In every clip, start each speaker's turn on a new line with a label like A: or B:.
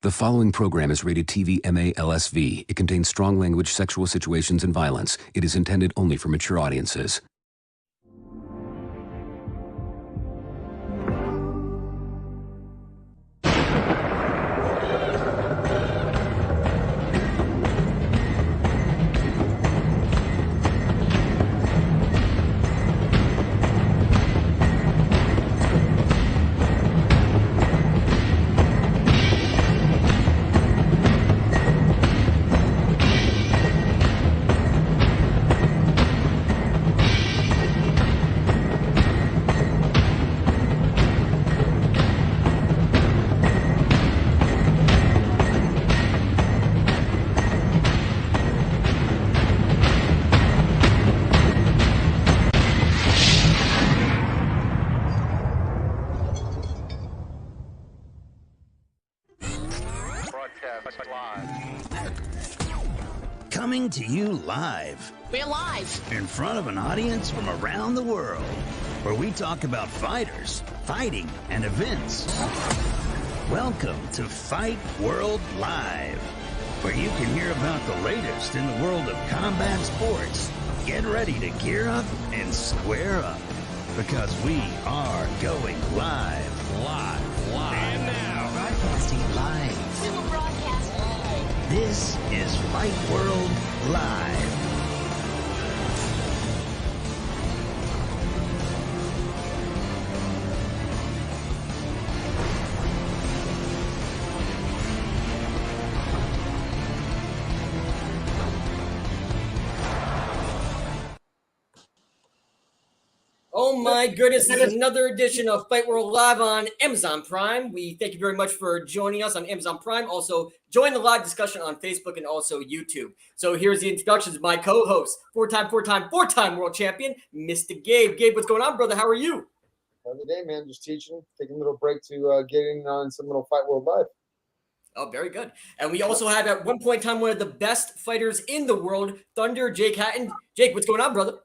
A: The following program is rated TV MA-LSV. It contains strong language, sexual situations, and violence. It is intended only for mature audiences.
B: Coming to you live.
C: We're live.
B: In front of an audience from around the world, where we talk about fighters, fighting, and events. Welcome to Fight World Live, where you can hear about the latest in the world of combat sports. Get ready to gear up and square up, because we are going live. And now, broadcasting live.
C: We will broadcast live.
B: This is Fight World Live.
D: Oh my goodness, this is another edition of Fight World Live on Amazon Prime. We thank you very much for joining us on Amazon Prime. Also, join the live discussion on Facebook and also YouTube. So here's the introductions of my co-host, four-time world champion, Mr. Gabe. Gabe, what's going on, brother? How are you?
E: Every day, man, just teaching, taking a little break to get in on some little Fight World Live.
D: Oh, very good. And we also had at one point in time one of the best fighters in the world, Thunder Jake Hatton. Jake, what's going on, brother?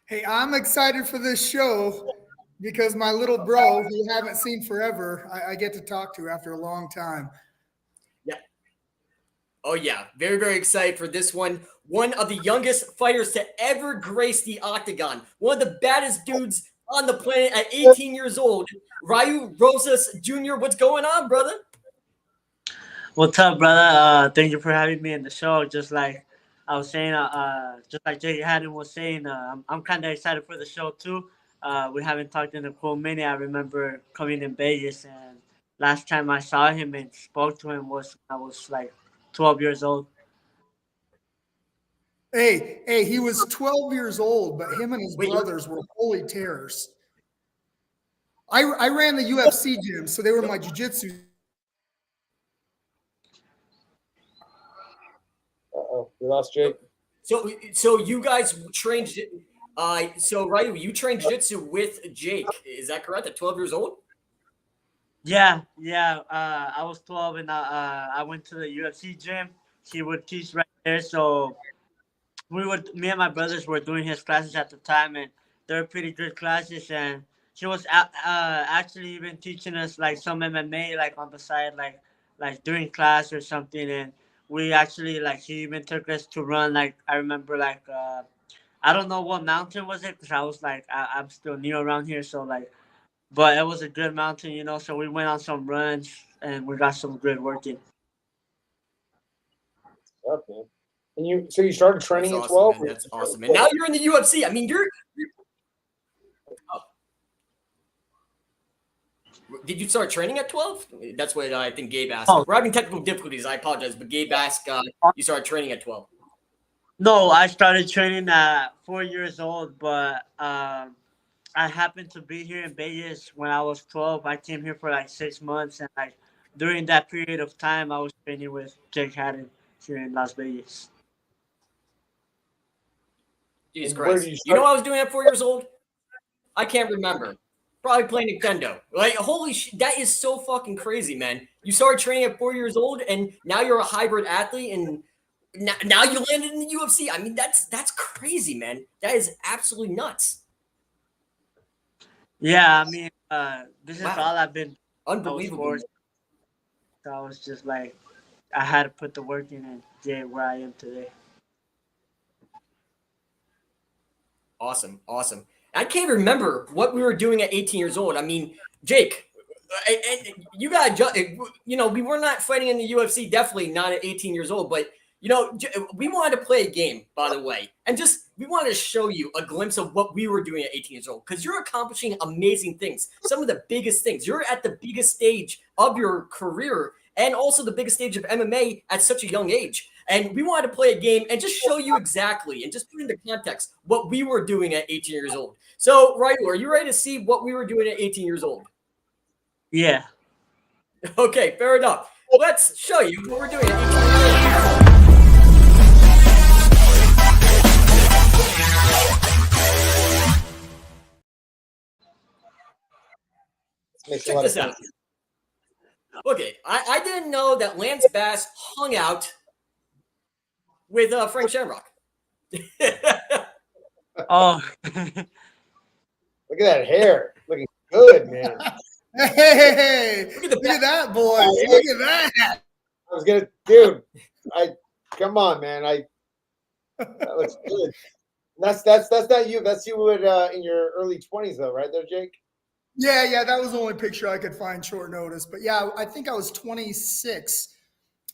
F: Hey, I'm excited for this show because my little bro, who I haven't seen forever, I get to talk to after a long time.
D: Yeah. Oh, yeah. Very, very excited for this one. One of the youngest fighters to ever grace the octagon. One of the baddest dudes on the planet at 18 years old. Raul Rosas Jr. What's going on, brother?
G: What's up, brother? Thank you for having me in the show. Just like I was saying, just like Jake Haddon was saying, I'm kind of excited for the show too. We haven't talked in a cool minute. I remember coming in Vegas, and last time I saw him and spoke to him was when I was like 12 years old.
F: Hey, he was 12 years old, but him and his brothers were holy terrors. I ran the UFC gym, so they were my jiu-jitsu.
E: We lost Jake.
D: So you guys trained. So Ryu, you trained jiu-jitsu with Jake. Is that correct? At 12 years old?
G: Yeah. I was 12 and I went to the UFC gym. He would teach right there, so me and my brothers were doing his classes at the time, and they were pretty good classes. And he was actually even teaching us like some MMA, like on the side, like during class or something. And we actually, like, he even took us to run, like, I remember, like, I don't know what mountain was it, because I was, like, I'm still new around here, so, like, but it was a good mountain, you know, so we went on some runs, and we got some good work in.
E: What's up, man? And you started training
D: That's
E: at
D: awesome,
E: 12?
D: man. That's awesome. And now you're in the UFC. I mean, you're Did you start training at 12? That's what I think Gabe asked.
G: Oh.
D: We're having technical difficulties. I apologize, but Gabe asked you started training at 12.
G: No, I started training at 4 years old, but I happened to be here in Vegas when I was 12. I came here for like 6 months, and like during that period of time, I was training with Jake Haddon here in Las Vegas.
D: Jesus Christ. You know what I was doing at 4 years old? I can't remember. Probably playing Nintendo. Like, holy shit, that is so fucking crazy, man. You started training at 4 years old, and now you're a hybrid athlete, and now you landed in the UFC. I mean, that's crazy, man. That is absolutely nuts.
G: Yeah, I mean, this is
D: Wow.
G: all I've been.
D: Unbelievable.
G: So I was just like, I had to put the work in and get where I am today.
D: Awesome, awesome. I can't remember what we were doing at 18 years old. I mean, Jake, you got we were not fighting in the UFC, definitely not at 18 years old, but we wanted to play a game, by the way, and we wanted to show you a glimpse of what we were doing at 18 years old, because you're accomplishing amazing things, some of the biggest things. You're at the biggest stage of your career and also the biggest stage of MMA at such a young age. And we wanted to play a game and just show you exactly and just put into context what we were doing at 18 years old. So, Raul, are you ready to see what we were doing at 18 years old?
G: Yeah.
D: Okay, fair enough. Let's show you what we're doing at 18 years old. Check this out. Okay, I didn't know that Lance Bass hung out with Frank Shamrock.
G: Oh.
E: Look at that hair. Looking good, man.
F: Hey, look at that, boy. Look at that.
E: I was gonna, dude. Come on, man. That looks good. That's not you. That's you in your early 20s, though, right there, Jake?
F: Yeah, that was the only picture I could find short notice. But yeah, I think I was 26,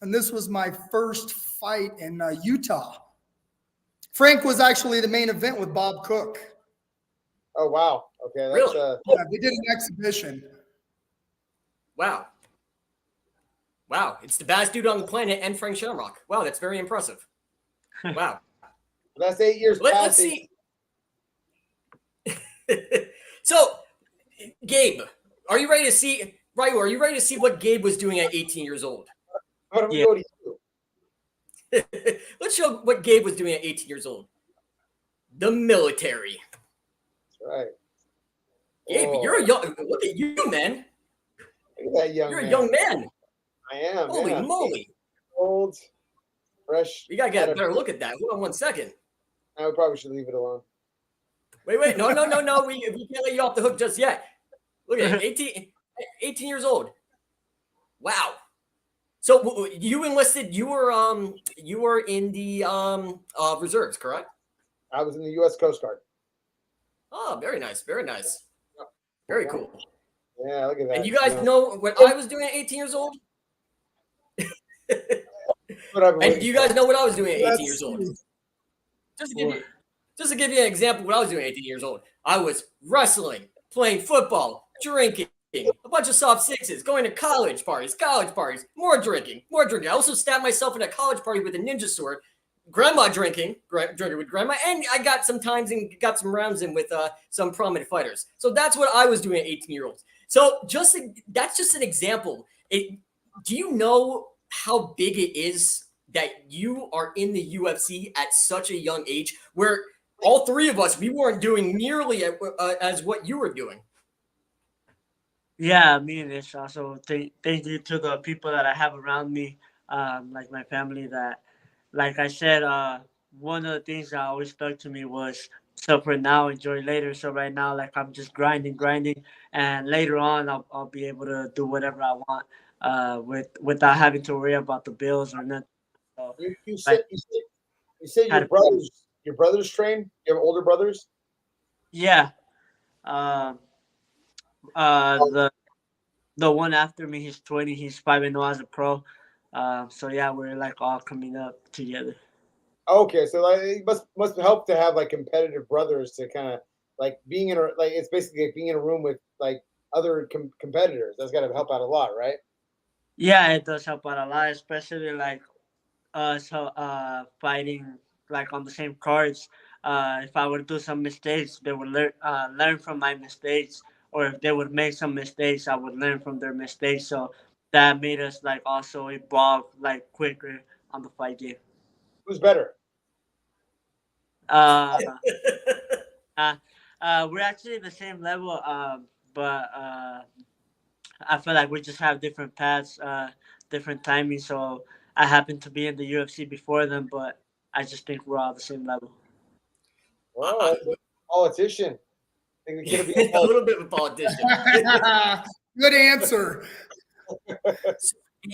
F: and this was my first fight in Utah. Frank was actually the main event with Bob Cook.
E: Oh, wow. Okay. That's,
D: really?
F: Yeah, they did an exhibition.
D: Wow. It's the baddest dude on the planet and Frank Shamrock. Wow, that's very impressive. Wow.
E: That's 8 years past.
D: Let's see. So, Gabe, are you ready to see? Ryu, are you ready to see what Gabe was doing at 18 years old?
E: How do we go to you?
D: Let's show what Gabe was doing at 18 years old. The military.
E: That's right.
D: Gabe, you're a young. Look at you, man.
E: Look at that young
D: You're
E: man.
D: a young man.
E: I am.
D: Holy
E: yeah.
D: moly.
E: Old, fresh.
D: You gotta get a better look at that. Hold on 1 second.
E: I probably should leave it alone.
D: Wait. No. We can't let you off the hook just yet. Look at it. 18 years old. Wow. So you enlisted. You were in the reserves, correct?
E: I was in the U.S. Coast Guard.
D: Oh, very nice. Very cool.
E: Yeah, look at that.
D: And you guys know what I was doing at 18 years old? And do you guys know what I was doing at 18 years old? Just to give you an example of what I was doing at 18 years old. I was wrestling, playing football, drinking, a bunch of soft sixes, going to college parties, more drinking. I also stabbed myself in a college party with a ninja sword. Grandma drinking with grandma, and I got some times and got some rounds in with some prominent fighters. So that's what I was doing at 18-year-olds. So that's just an example. Do you know how big it is that you are in the UFC at such a young age, where all three of us, we weren't doing nearly as what you were doing?
G: Yeah, I mean, it's also thank you to the people that I have around me, like my family. That, like I said, one of the things that always stuck to me was suffer now, enjoy later. So right now, like, I'm just grinding, and later on, I'll be able to do whatever I want, without having to worry about the bills or nothing. So,
E: you said your brothers train? You have older brothers?
G: Yeah. The one after me, he's 20. He's 5-0 as a pro. So yeah, we're like all coming up together.
E: Okay, so like it must help to have like competitive brothers to kind of like being in it's basically like being in a room with like other competitors. That's got to help out a lot, right?
G: Yeah, it does help out a lot, especially like us fighting like on the same cards. If I would do some mistakes, they would learn from my mistakes, or if they would make some mistakes, I would learn from their mistakes. So that made us like also evolve like quicker on the fight game.
E: Who's better?
G: We're actually the same level, but I feel like we just have different paths, different timing. So I happen to be in the UFC before them, but I just think we're all the same level.
E: Well, politician. I think we could
D: a little bit of a politician.
F: Good answer.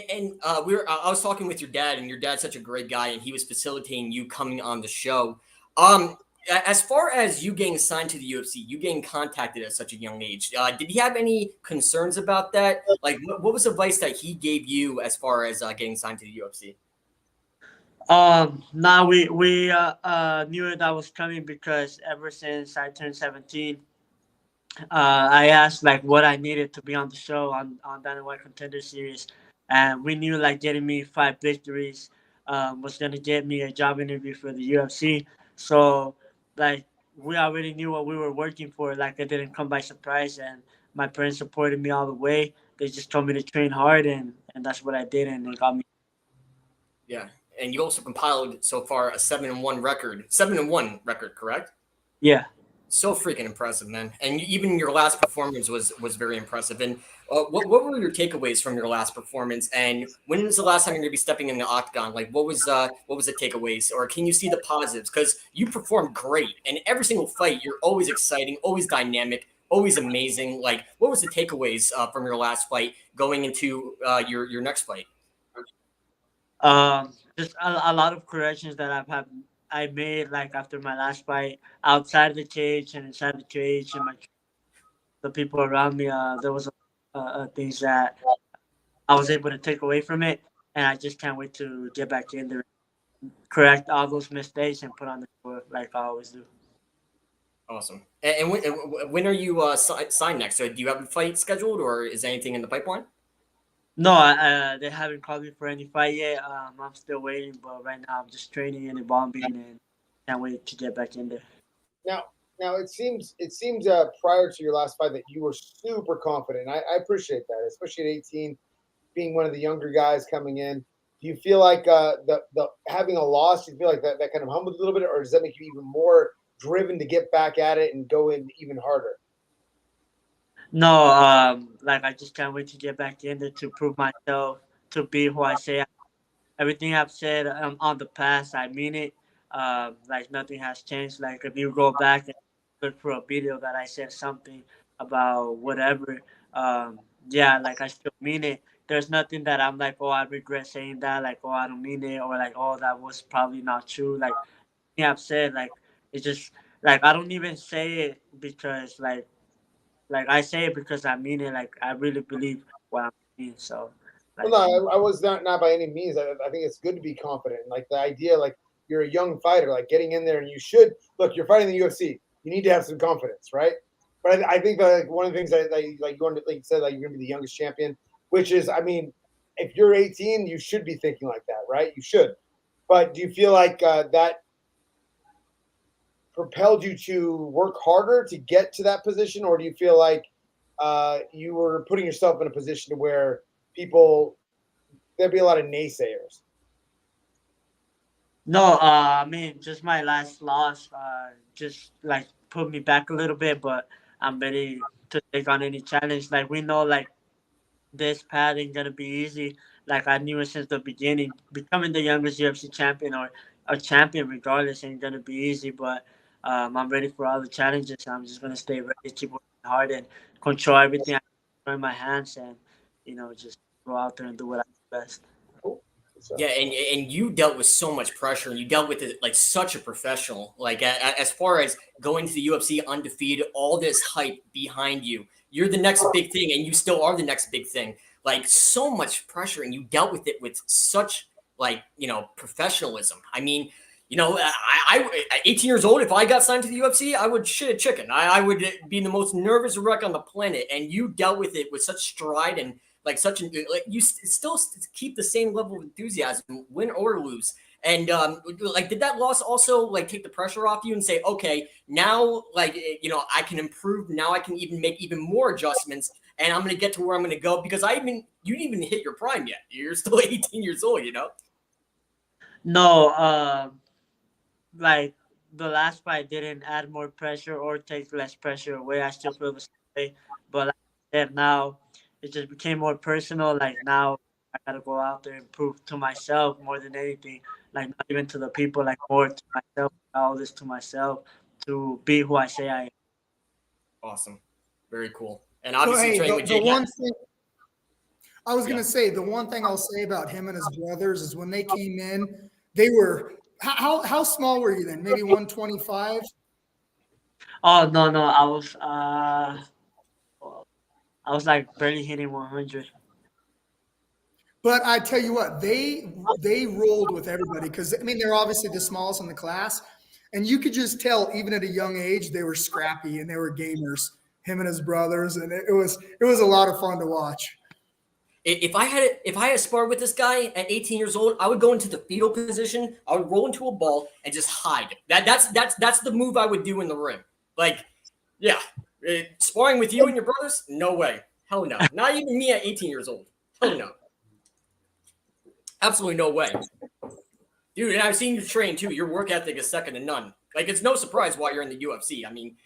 D: And I was talking with your dad, and your dad's such a great guy, and he was facilitating you coming on the show. As far as you getting signed to the UFC, you getting contacted at such a young age, did he have any concerns about that? Like, what was advice that he gave you as far as getting signed to the UFC?
G: Now we knew that was coming because ever since I turned 17, I asked like what I needed to be on the show on Dana White Contender Series, and we knew like getting me 5 victories was gonna get me a job interview for the UFC. So like we already knew what we were working for. Like it didn't come by surprise, and my parents supported me all the way. They just told me to train hard, and that's what I did, and it got me.
D: Yeah, and you also compiled so far a 7-1 record, 7-1 record, correct?
G: Yeah.
D: So freaking impressive, man. And even your last performance was very impressive. And what were your takeaways from your last performance? And when was the last time you're going to be stepping in the octagon? Like, what was the takeaways? Or can you see the positives? Because you performed great, and every single fight, you're always exciting, always dynamic, always amazing. Like, what was the takeaways from your last fight going into your next fight?
G: Just a lot of corrections that I made like after my last fight outside of the cage and inside the cage and the people around me. There was things that I was able to take away from it, and I just can't wait to get back in there, correct all those mistakes, and put on the court like I always do.
D: Awesome. And when are you signed next? So do you have a fight scheduled, or is anything in the pipeline?
G: No, they haven't called me for any fight yet. I'm still waiting, but right now I'm just training and evolving, and can't wait to get back in there.
E: Now it seems prior to your last fight that you were super confident. I appreciate that, especially at 18, being one of the younger guys coming in. Do you feel like the having a loss? Do you feel like that kind of humbled a little bit, or does that make you even more driven to get back at it and go in even harder?
G: No, like I just can't wait to get back in there to prove myself, to be who I say. Everything I've said on the past, I mean it. Like nothing has changed. Like if you go back and look for a video that I said something about whatever, yeah, like I still mean it. There's nothing that I'm like, oh, I regret saying that. Like, oh, I don't mean it, or like, oh, that was probably not true. Like, yeah, I've said like it's just like I don't even say it because like I say it because I mean it. Like I really believe what I mean. So. Like,
E: Well, no, I was not by any means. I think it's good to be confident. Like the idea, like you're a young fighter, like getting in there, and you should look. You're fighting the UFC. You need to have some confidence, right? But I think that like, one of the things that like going to like you said, like you're going to be the youngest champion, which is, I mean, if you're 18, you should be thinking like that, right? You should. But do you feel like that propelled you to work harder to get to that position, or do you feel like you were putting yourself in a position to where there'd be a lot of naysayers?
G: No, I mean, just my last loss, just like put me back a little bit, but I'm ready to take on any challenge. Like we know, like this path ain't gonna be easy. Like I knew it since the beginning. Becoming the youngest UFC champion or a champion, regardless, ain't gonna be easy. But I'm ready for all the challenges. I'm just gonna stay ready, keep working hard, and control everything I have in my hands, and just go out there and do what I do best.
D: Yeah, and you dealt with so much pressure, and you dealt with it like such a professional. Like as far as going to the UFC undefeated, all this hype behind you, you're the next big thing, and you still are the next big thing. Like so much pressure, and you dealt with it with such professionalism. I mean, I at 18 years old, if I got signed to the UFC, I would shit a chicken. I would be the most nervous wreck on the planet, and you dealt with it with such stride and like you still keep the same level of enthusiasm, win or lose. And like, did that loss also like take the pressure off you and say, okay, now like I can improve. Now I can even make even more adjustments, and I'm going to get to where I'm going to go because you didn't even hit your prime yet. You're still 18 years old,
G: No, like the last fight didn't add more pressure or take less pressure away. I still feel the same way, but like I said, now it just became more personal. Like now I gotta go out there and prove to myself more than anything. Like not even to the people, like more to myself. All this to myself to be who I say I am.
D: Awesome, very cool. And obviously, training with Jake.
F: I was gonna say the one thing I'll say about him and his brothers is when they came in, they were how small were you then? Maybe 125?
G: Oh no, I was like barely hitting 100.
F: But I tell you what, they rolled with everybody because I mean they're obviously the smallest in the class, and you could just tell even at a young age they were scrappy and they were gamers. Him and his brothers, and it was a lot of fun to watch.
D: If I had sparred with this guy at 18 years old, I would go into the fetal position. I would roll into a ball and just hide. That's the move I would do in the ring. Like, yeah, sparring with you and your brothers? No way. Hell no. Not even me at 18 years old. Hell no. Absolutely no way. Dude, and I've seen you train too. Your work ethic is second to none. Like, it's no surprise why you're in the UFC. I mean,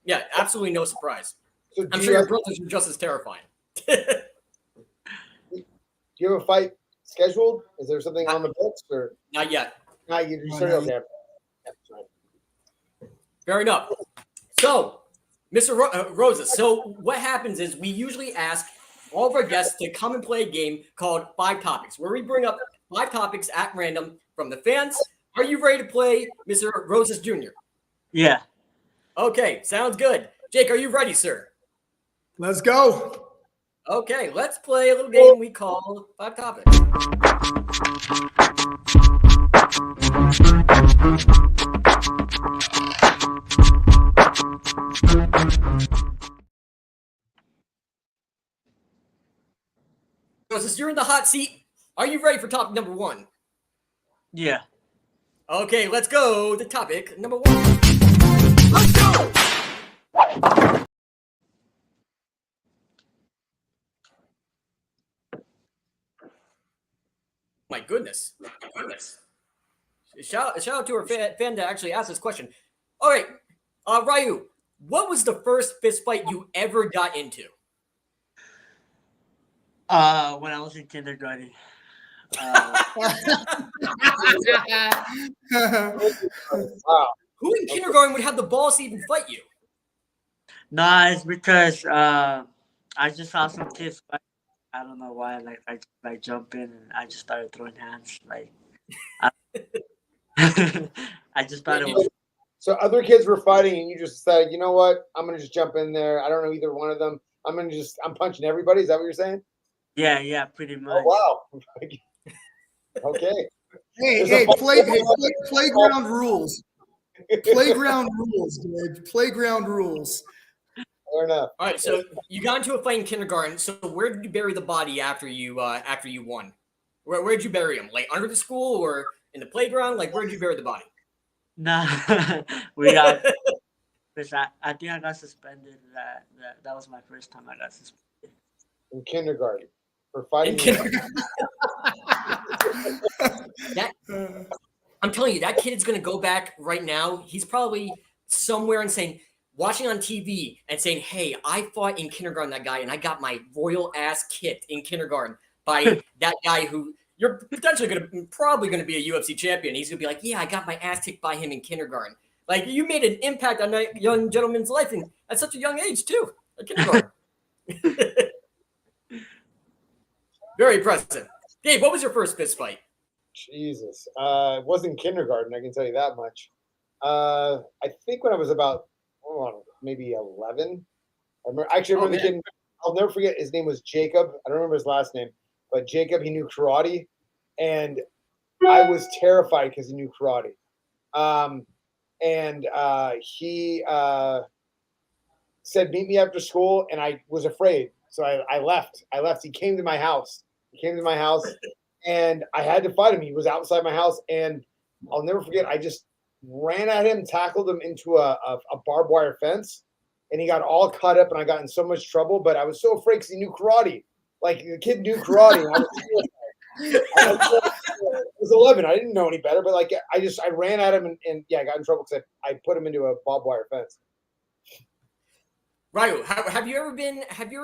D: yeah, absolutely no surprise.
E: So
D: I'm sure your brothers are just as terrifying.
E: Do you have a fight scheduled? Is there something on the books or
D: Not yet?
E: not? You started okay.
D: Fair enough. So, Mr. Rosas, so what happens is we usually ask all of our guests to come and play a game called 5 Topics, where we bring up 5 topics at random from the fans. Are you ready to play, Mr. Rosas Jr.?
G: Yeah.
D: Okay, sounds good. Jake, are you ready, sir?
F: Let's go.
D: Okay, let's play a little game we call 5 Topics. So since you're in the hot seat, are you ready for topic number 1?
G: Yeah.
D: Okay, let's go to topic number 1. Let's go! My goodness. Shout out to our fan that actually asked this question. All right, Ryu, what was the first fist fight you ever got into?
G: When I was in kindergarten.
E: Wow.
D: Who in kindergarten would have the balls to even fight you?
G: Nah, it's because I just saw some kids fight. I don't know why. I jump in and I just started throwing hands. Like, I just thought it was.
E: So other kids were fighting, and you just decided, you know what? I'm gonna just jump in there. I don't know either one of them. I'm punching everybody. Is that what you're saying?
G: Yeah, pretty much.
E: Oh wow. Okay.
F: Hey, playground rules. Playground rules, dude. Playground rules.
E: Fair enough.
D: All right, so you got into a fight in kindergarten. So where did you bury the body after you won? Where did you bury him? Like under the school or in the playground? Like where did you bury the body?
G: Nah, we got. I think I got suspended. That was my first time I got suspended.
E: In kindergarten for fighting.
D: I'm telling you, that kid is going to go back right now. He's probably somewhere and saying, watching on TV and saying, hey, I fought in kindergarten that guy and I got my royal ass kicked in kindergarten by that guy who you're potentially probably going to be a UFC champion. He's going to be like, yeah, I got my ass kicked by him in kindergarten. Like you made an impact on that young gentleman's life and at such a young age too, at kindergarten. Very impressive. Dave, what was your first fist fight?
E: Jesus. It wasn't kindergarten, I can tell you that much. I think when I was about maybe 11. I remember the kid. I'll never forget. His name was Jacob. I don't remember his last name, but Jacob. He knew karate, and I was terrified because he knew karate. He said, "Meet me after school," and I was afraid, so I left. He came to my house. And I had to fight him. He was outside my house, and I'll never forget. I just ran at him, tackled him into a barbed wire fence, and he got all cut up, and I got in so much trouble. But I was so afraid because he knew karate. Like the kid knew karate. I was 11. I didn't know any better, but like I ran at him, and I got in trouble because I put him into a barbed wire fence.
D: Ryu, have you ever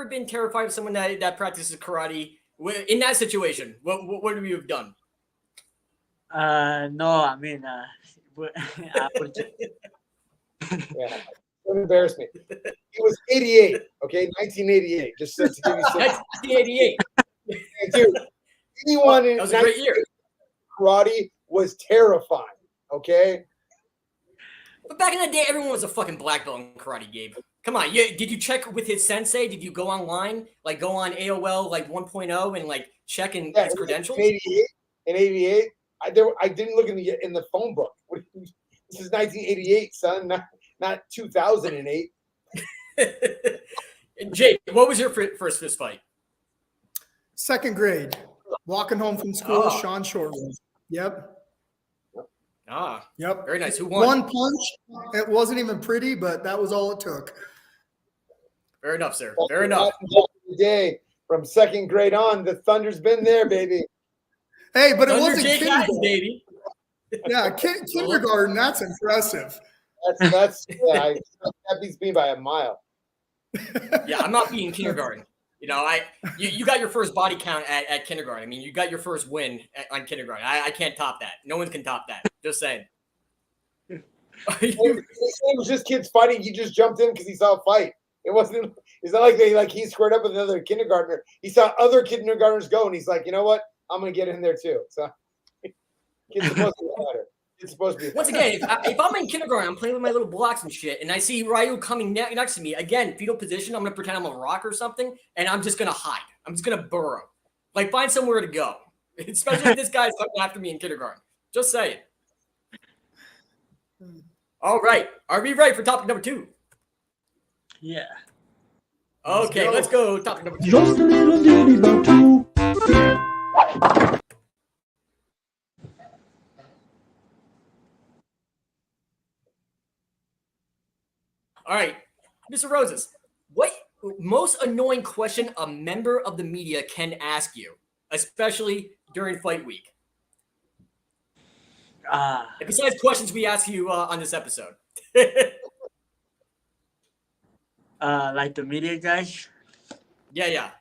D: been terrified of someone that practices karate? In that situation, what would you have done?
G: No, I mean, I would just...
E: Yeah, don't embarrass me. It was 88, okay, 1988. Just to give you some.
D: 1988.
E: Dude, anyone in
D: That was a great year.
E: karate was terrifying. Okay.
D: But back in the day, everyone was a fucking black belt in karate, Gabe. Come on, did you check with his sensei? Did you go online, like go on AOL like 1.0 and like check his credentials?
E: In 88, I didn't look in the phone book. This is 1988, son, not 2008.
D: Jake, what was your first fist fight?
F: 2nd grade, walking home from school. Sean Shortland. Yep.
D: Yep. Very nice. Who won?
F: One punch. It wasn't even pretty, but that was all it took.
D: Fair enough, sir. Fair enough.
E: Day from 2nd grade on, the Thunder's been there, baby.
F: Hey, but
D: Thunder
F: it wasn't
D: Jake
F: kindergarten,
D: baby.
F: Yeah, kindergarten. That's impressive.
E: That beats me by a mile.
D: Yeah, I'm not beating kindergarten. You know, you got your first body count at kindergarten. I mean, you got your first win on kindergarten. I can't top that. No one can top that. Just saying.
E: It was just kids fighting. He just jumped in because he saw a fight. It's not like he squared up with another kindergartner. He saw other kindergartners go, and he's like, you know what? I'm gonna get in there too. So kids supposed to be better. It's supposed to be.
D: Once again, if I'm in kindergarten, I'm playing with my little blocks and shit, and I see Ryu coming next to me, again, fetal position, I'm going to pretend I'm a rock or something, and I'm just going to hide. I'm just going to burrow. Like, find somewhere to go. Especially if this guy's coming after me in kindergarten. Just saying. All right. Are we ready for topic number 2?
G: Yeah.
D: Okay, let's go. Topic number 2.
H: Just a little ditty about two.
D: All right, Mr. Rosas, what most annoying question a member of the media can ask you, especially during fight week? Besides questions we ask you on this episode.
G: Like the media guys?
D: Yeah.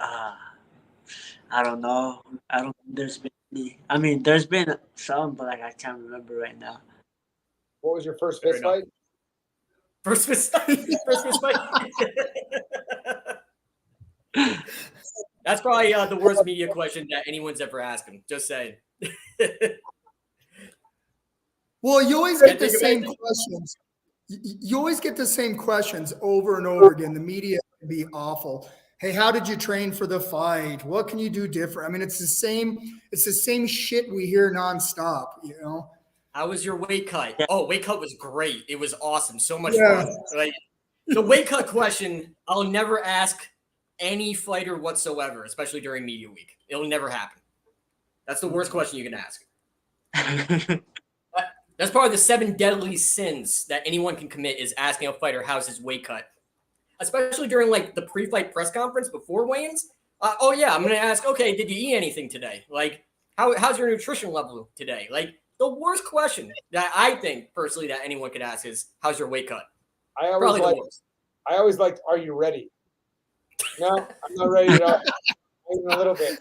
G: I don't know. I don't think there's been any. I mean, there's been some, but like I can't remember right now.
E: What was your first fist fight?
D: First fist fight. That's probably the worst media question that anyone's ever asked him. Just saying.
F: Well, you always get the same questions. You always get the same questions over and over again. The media can be awful. Hey, how did you train for the fight? What can you do different? I mean, it's the same shit we hear nonstop, you know?
D: How was your weight cut? Oh, weight cut was great. It was awesome. So much fun. Like the weight cut question, I'll never ask any fighter whatsoever, especially during media week. It'll never happen. That's the worst question you can ask. That's probably the 7 deadly sins that anyone can commit is asking a fighter how's his weight cut. Especially during like the pre-fight press conference before weigh-ins. I'm going to ask, okay, did you eat anything today? Like, how's your nutrition level today? Like, the worst question that I think personally that anyone could ask is, how's your weight cut?
E: I always liked, are you ready? No, I'm not ready at all. Even a little bit.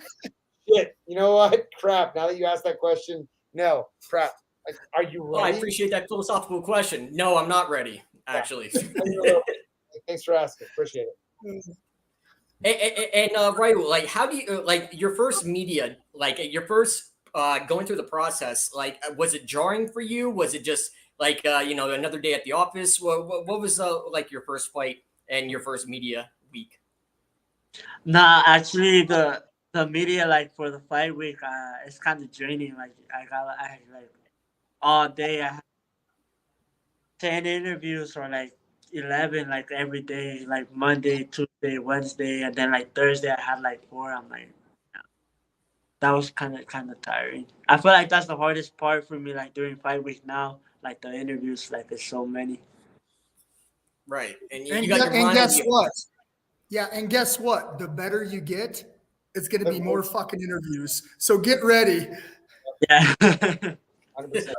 E: Shit, you know what? Crap. Now that you asked that question, no, crap. Like, are you ready?
D: Oh, I appreciate that philosophical question. No, I'm not ready, actually.
E: Thanks for asking. Appreciate
D: it. And Raul, like, how do you like your first media, like your first going through the process? Like, was it jarring for you? Was it just like another day at the office? What was like your first fight and your first media week?
G: Nah, actually, the media like for the fight week, it's kind of draining. Like I like all day. I had 10 interviews or like 11 like every day, like Monday, Tuesday, Wednesday, and then like Thursday I had like 4. I'm like, yeah. That was kind of tiring. I feel like that's the hardest part for me, like during fight week now, like the interviews, like there's so many.
D: Right, and
F: guess what? Yeah, and guess what? The better you get, it's going to be more fucking interviews. So get ready.
G: Yeah.
E: 100%.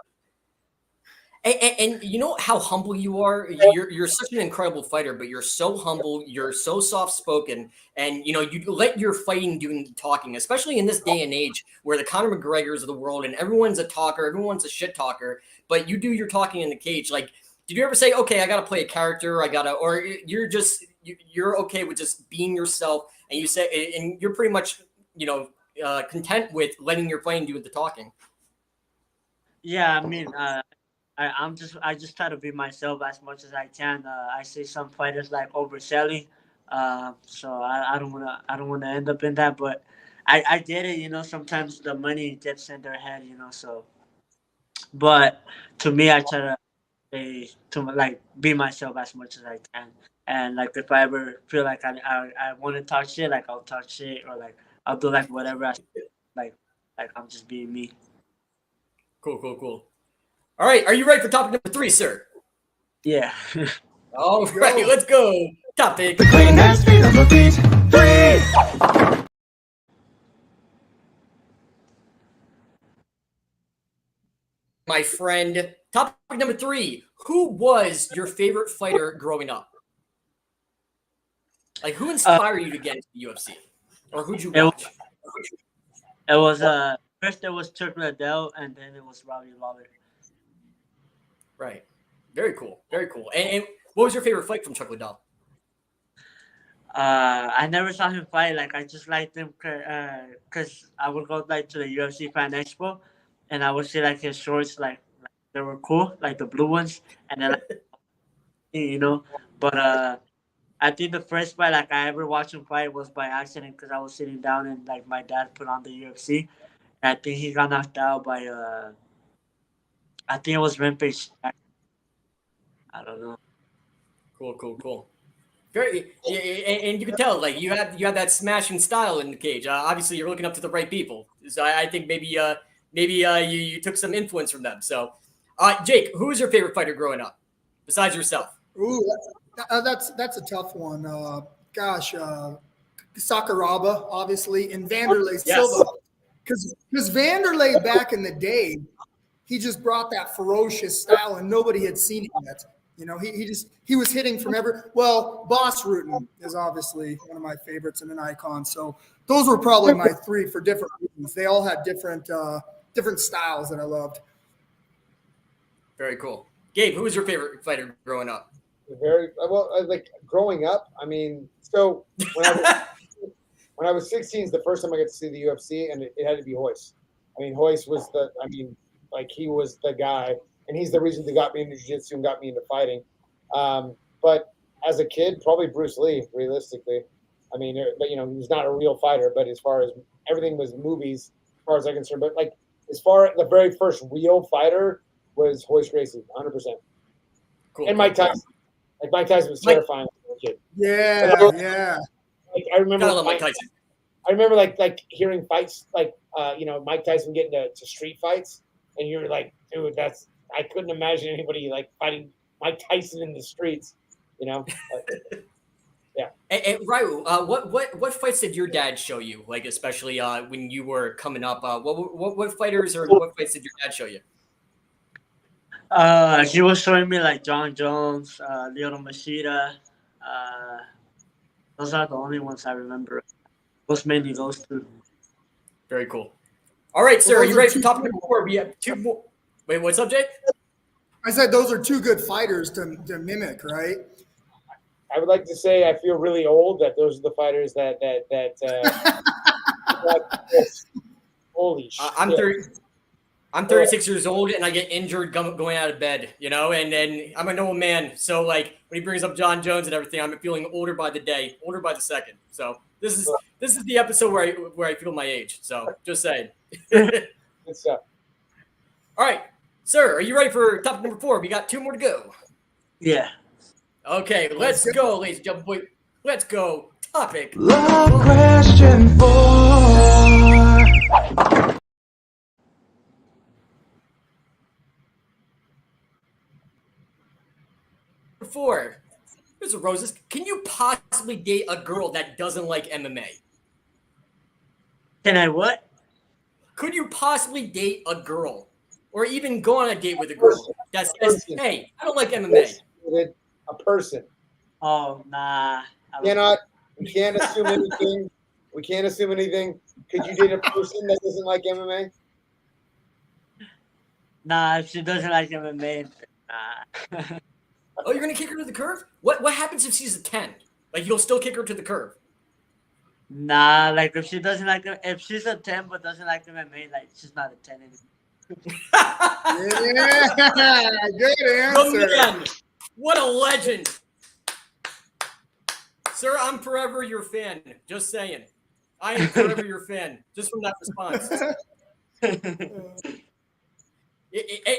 D: And you know how humble you are? You're such an incredible fighter, but you're so humble. You're so soft-spoken. And, you let your fighting do the talking, especially in this day and age where the Conor McGregors of the world and everyone's a talker, everyone's a shit talker, but you do your talking in the cage. Like, did you ever say, okay, I got to play a character, or you're just you're okay with just being yourself, and you say, and you're pretty much, content with letting your plane do the talking.
G: Yeah, I mean, I just try to be myself as much as I can. I see some fighters like overselling, so I don't wanna end up in that. But I get it, Sometimes the money gets in their head, So, but to me, I try to be myself as much as I can. And like if I ever feel like I want to talk shit, like I'll talk shit, or like I'll do like whatever like like I'm just being me.
D: Cool. All right, are you ready for topic number 3, sir?
G: Yeah.
D: All right, let's go. Topic.
H: Number 3.
D: My friend, topic number 3. Who was your favorite fighter growing up? Like, who inspired you to get into the UFC? Or who'd you watch?
G: It was first it was Chuck Liddell, and then it was Robbie Lawler.
D: Right. Very cool. And what was your favorite fight from Chuck Liddell?
G: I never saw him fight. Like I just liked him because I would go like to the UFC Fan Expo, and I would see like his shorts, like they were cool, like the blue ones, and then But I think the first fight like I ever watched him fight was by accident because I was sitting down and like my dad put on the UFC. And I think he got knocked out by I think it was Rampage. I don't know.
D: Cool. Very, and you can tell like you have that smashing style in the cage. Obviously, you're looking up to the right people. So I think maybe you took some influence from them. So, Jake, who was your favorite fighter growing up, besides yourself?
F: Ooh, that's a tough one. Sakuraba, obviously, and Vanderlei Silva. Because Vanderlei back in the day, he just brought that ferocious style, and nobody had seen it yet. He was hitting from Boss Rutan is obviously one of my favorites and an icon. So those were probably my 3 for different reasons. They all had different styles that I loved.
D: Very cool. Gabe, who was your favorite fighter growing up?
E: Very well, like growing up. I mean, so when I was 16 is the first time I got to see the UFC, and it had to be Royce. I mean, Royce was he was the guy, and he's the reason that got me into jiu-jitsu and got me into fighting. But as a kid, probably Bruce Lee, realistically. I mean, he's not a real fighter, but as far as everything was movies, as far as I'm concerned. But like, as far as the very first real fighter was Royce Gracie, 100%.
D: Cool.
E: And Mike Tyson. Like Mike Tyson was terrifying as a kid.
F: Yeah.
E: Like, I remember
D: Mike Tyson.
E: I remember like hearing fights like Mike Tyson getting to street fights, and you're like, dude, I couldn't imagine anybody like fighting Mike Tyson in the streets, Yeah.
D: And Raul, what fights did your dad show you? Like especially when you were coming up, what fighters or what fights did your dad show you?
G: He was showing me like John Jones, Lyoto Machida. Those are the only ones I remember. Was mainly those 2.
D: Very cool. All right, sir, are you ready for topic number 4? We have 2 more. Wait, what's up, Jake?
F: I said those are 2 good fighters to mimic, right?
E: I would like to say I feel really old that those are the fighters that holy shit.
D: I'm 36 years old and I get injured going out of bed, and then I'm an old man. So like when he brings up John Jones and everything, I'm feeling older by the day, older by the second. So this is the episode where I feel my age. So just saying.
E: Good stuff.
D: All right, sir, are you ready for topic number 4? We got 2 more to go.
G: Yeah.
D: Okay, let's go, ladies and gentlemen. Let's go. Topic.
H: Love question 4.
D: 4. Mr. Rosas, can you possibly date a girl that doesn't like MMA?
G: Can I what?
D: Could you possibly date a girl or even go on a date with a girl that says, hey, I don't like MMA?
E: A person.
G: Oh, nah.
E: We can't assume anything. We can't assume anything. Could you date a person that doesn't like MMA?
G: Nah, if she doesn't like MMA, nah.
D: Oh, you're gonna kick her to the curb? What happens if she's a 10? Like you'll still kick her to the curb.
G: Nah, like if she doesn't like them, if she's a 10 but doesn't like MMA, like she's not a 10 anymore.
F: Yeah, good answer.
D: Man, what a legend. Sir, I'm forever your fan. Just saying. I am forever your fan, just from that response.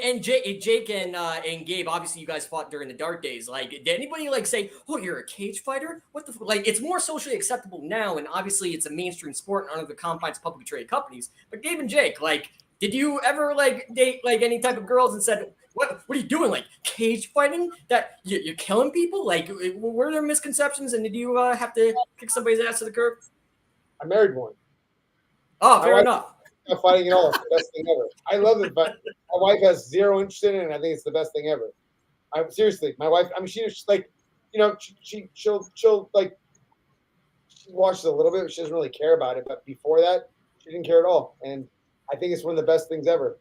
D: And Jake and Gabe, obviously you guys fought during the dark days. Like, did anybody like say, "Oh, you're a cage fighter"? What the like? It's more socially acceptable now, and obviously it's a mainstream sport under the confines of publicly traded companies. But Gabe and Jake, like, did you ever like date like any type of girls and said, "What are you doing? Like cage fighting? That you're killing people?" Like, were there misconceptions, and did you have to kick somebody's ass to the curb?
E: I married one.
D: Oh, fair enough.
E: Not fighting at all. It's the best thing ever. I love it, but my wife has zero interest in it, and I think it's the best thing ever. Seriously, my wife. I mean, she's like, you know, she'll like, she watches a little bit, but she doesn't really care about it. But before that, she didn't care at all, and I think it's one of the best things ever.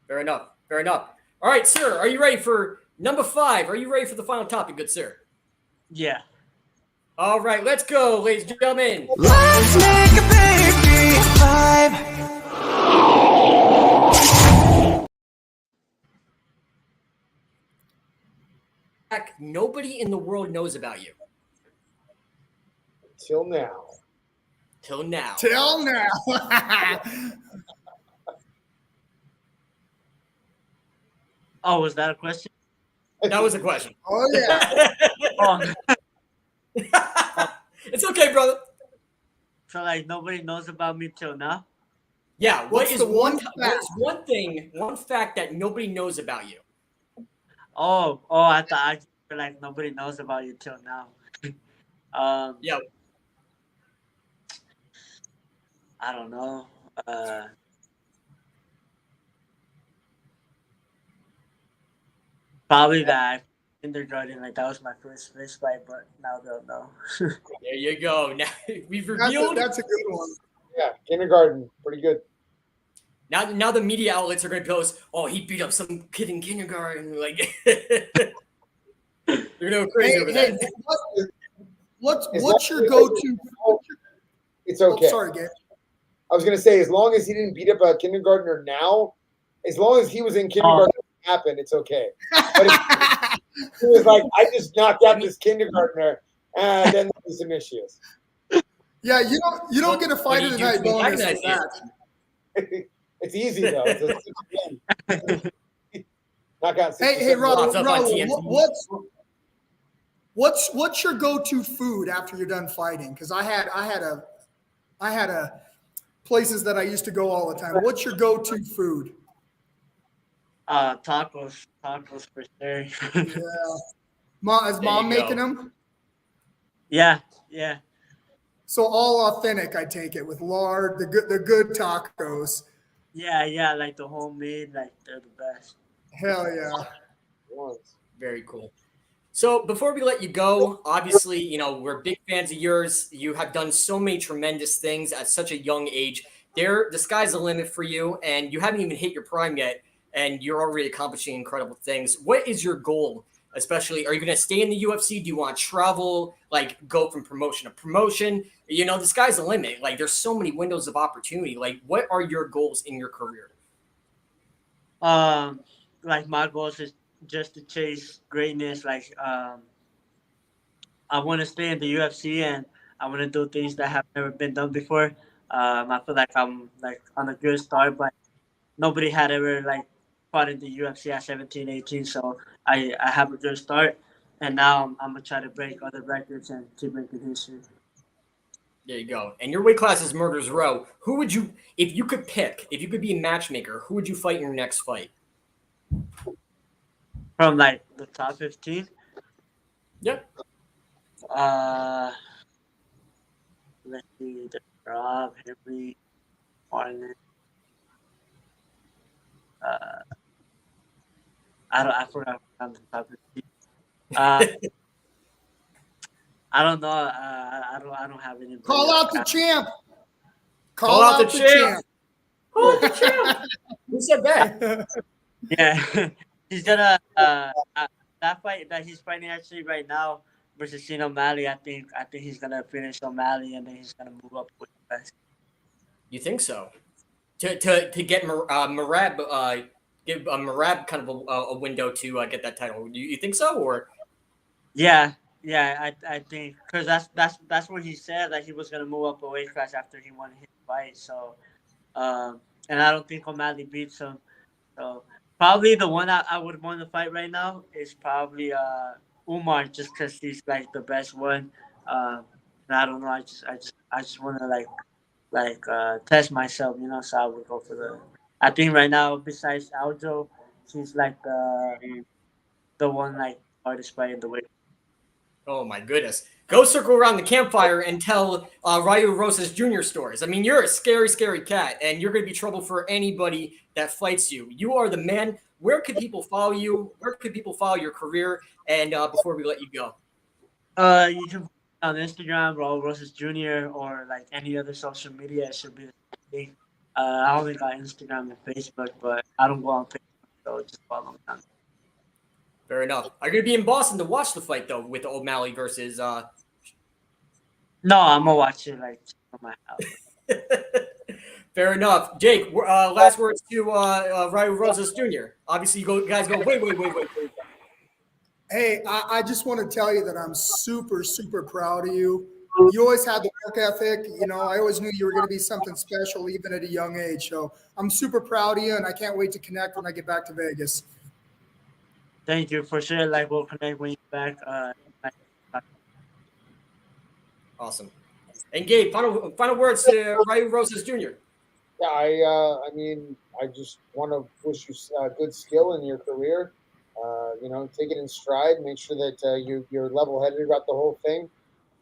D: Fair enough. Fair enough. All right, sir. Are you ready for number 5? Are you ready for the final topic, good sir?
G: Yeah.
D: All right, let's go, ladies and gentlemen.
H: Let's make a baby 5.
D: Nobody in the world knows about you.
E: Till now.
F: Till now.
G: Oh, was that a question?
D: That was a question.
F: Oh yeah.
G: Oh.
D: It's okay, brother.
G: So like nobody knows about me till now?
D: Yeah.
F: What's the one
D: one fact that nobody knows about you?
G: Oh, I thought I feel like nobody knows about you till now.
D: Yeah.
G: I don't know. Probably that kindergarten, like that was my first fist fight, but now they'll know.
D: There you go. Now we've revealed.
F: That's a good one.
E: Yeah, kindergarten, pretty good.
D: Now the media outlets are going to post, "Oh, he beat up some kid in kindergarten." Like they're going to go crazy over that.
F: What's your go-to?
E: It's okay.
F: Oh, sorry, Gabe.
E: I was gonna say, as long as he didn't beat up a kindergartner now, as long as he was in kindergarten, when it happened, it's okay. But if he was like, I just knocked out this kindergartner, and then there's some issues.
F: Yeah, you don't get a fighter tonight bonus for that.
E: It's easy though. Knock out.
F: Hey, Raul, what's your go-to food after you're done fighting? Because I had a places that I used to go all the time. What's your go-to food?
G: Tacos for sure.
F: Yeah. Is mom making them?
G: Yeah.
F: So all authentic, I take it, with lard, the good tacos.
G: Yeah, like the homemade, like they're the best.
F: Hell yeah.
D: Very cool. So before we let you go, obviously, you know, we're big fans of yours. You have done so many tremendous things at such a young age. The sky's the limit for you, and you haven't even hit your prime yet, and you're already accomplishing incredible things. What is your goal? Especially, are you going to stay in the UFC? Do you want to travel, like go from promotion to promotion? You know, the sky's the limit. Like, there's so many windows of opportunity. Like, what are your goals in your career?
G: Like my goals is just to chase greatness. Like, I want to stay in the UFC and I want to do things that have never been done before. I feel like I'm like on a good start, but nobody had ever like fought in the UFC at 17, 18. So I have a good start, and now I'm gonna try to break other records and keep making history.
D: There you go. And your weight class is Murder's Row. Who would you, if you could pick, if you could be a matchmaker, who would you fight in your next fight?
G: From like the top 15?
D: Yep.
G: Let's see, the Rob, Henry, Martin. I forgot I'm the top 15. I don't know. I don't have any.
F: Call out the champ.
D: Call out the champ. Call out the champ. Who said that?
G: Yeah, he's gonna that fight that he's fighting actually right now. versus Sean O'Malley, I think he's gonna finish O'Malley and then he's gonna move up with the best.
D: You think so? To get Merab give Merab kind of a window to get that title. You think so, or?
G: Yeah, I think because that's what he said, that he was gonna move up a weight class after he won his fight. So, and I don't think O'Malley beats him. So probably the one I would want to fight right now is probably Umar, just because he's like the best one. And I don't know. I just want to test myself, you know. So I would go for the. I think right now, besides Aljo, he's like the one like hardest fight in the weight.
D: Oh my goodness. Go circle around the campfire and tell Raul Rosas Jr. stories. I mean, you're a scary, scary cat, and you're going to be trouble for anybody that fights you. You are the man. Where could people follow you? Where could people follow your career? And before we let you go.
G: You can on Instagram, Raul Rosas Jr. or like any other social media. It should be the same thing. I only got Instagram and Facebook, but I don't go on Facebook, so just follow me on.
D: Fair enough. Are you going to be in Boston to watch the fight, though, with O'Malley versus...
G: No, I'm going to watch it, like, on my house.
D: Fair enough. Jake, last words to Rau Rosas Jr. Obviously, you guys go, wait.
F: Hey, I just want to tell you that I'm super, super proud of you. You always had the work ethic. You know, I always knew you were going to be something special, even at a young age. So I'm super proud of you, and I can't wait to connect when I get back to Vegas.
G: Thank you, for sure. Like, we'll connect when you're back.
D: Awesome. And Gabe, final words to Rau Rosas Jr.
E: Yeah, I mean, I just want to wish you good skill in your career. You know, take it in stride. Make sure that you're level-headed about the whole thing,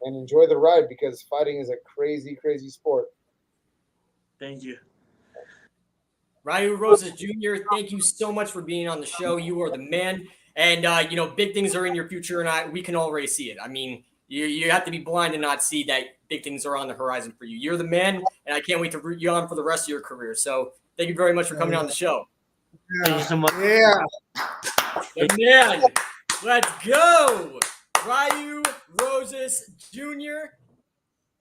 E: and enjoy the ride, because fighting is a crazy, crazy sport.
G: Thank you.
D: Rau Rosas Jr., thank you so much for being on the show. You are the man. And, you know, big things are in your future, and we can already see it. I mean, you have to be blind and not see that big things are on the horizon for you. You're the man, and I can't wait to root you on for the rest of your career. So thank you very much for coming on the show.
G: Thank you so much.
F: Yeah.
D: The man. Let's go. Rau Rosas Jr.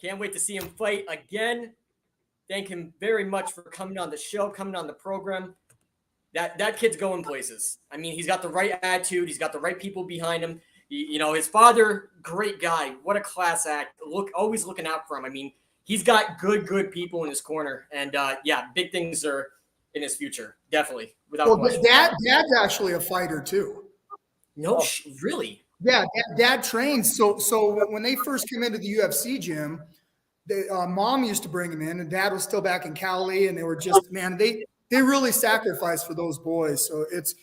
D: Can't wait to see him fight again. Thank him very much for coming on the show, coming on the program. That kid's going places. I mean, he's got the right attitude. He's got the right people behind him. You know, his father, great guy. What a class act. Always looking out for him. I mean, he's got good people in his corner. And, yeah, big things are in his future. Definitely, without question.
F: Dad's actually a fighter, too.
D: No, really?
F: Yeah, dad trains. So when they first came into the UFC gym, mom used to bring him in, and dad was still back in Cali, and they were just, man, they really sacrificed for those boys. So it's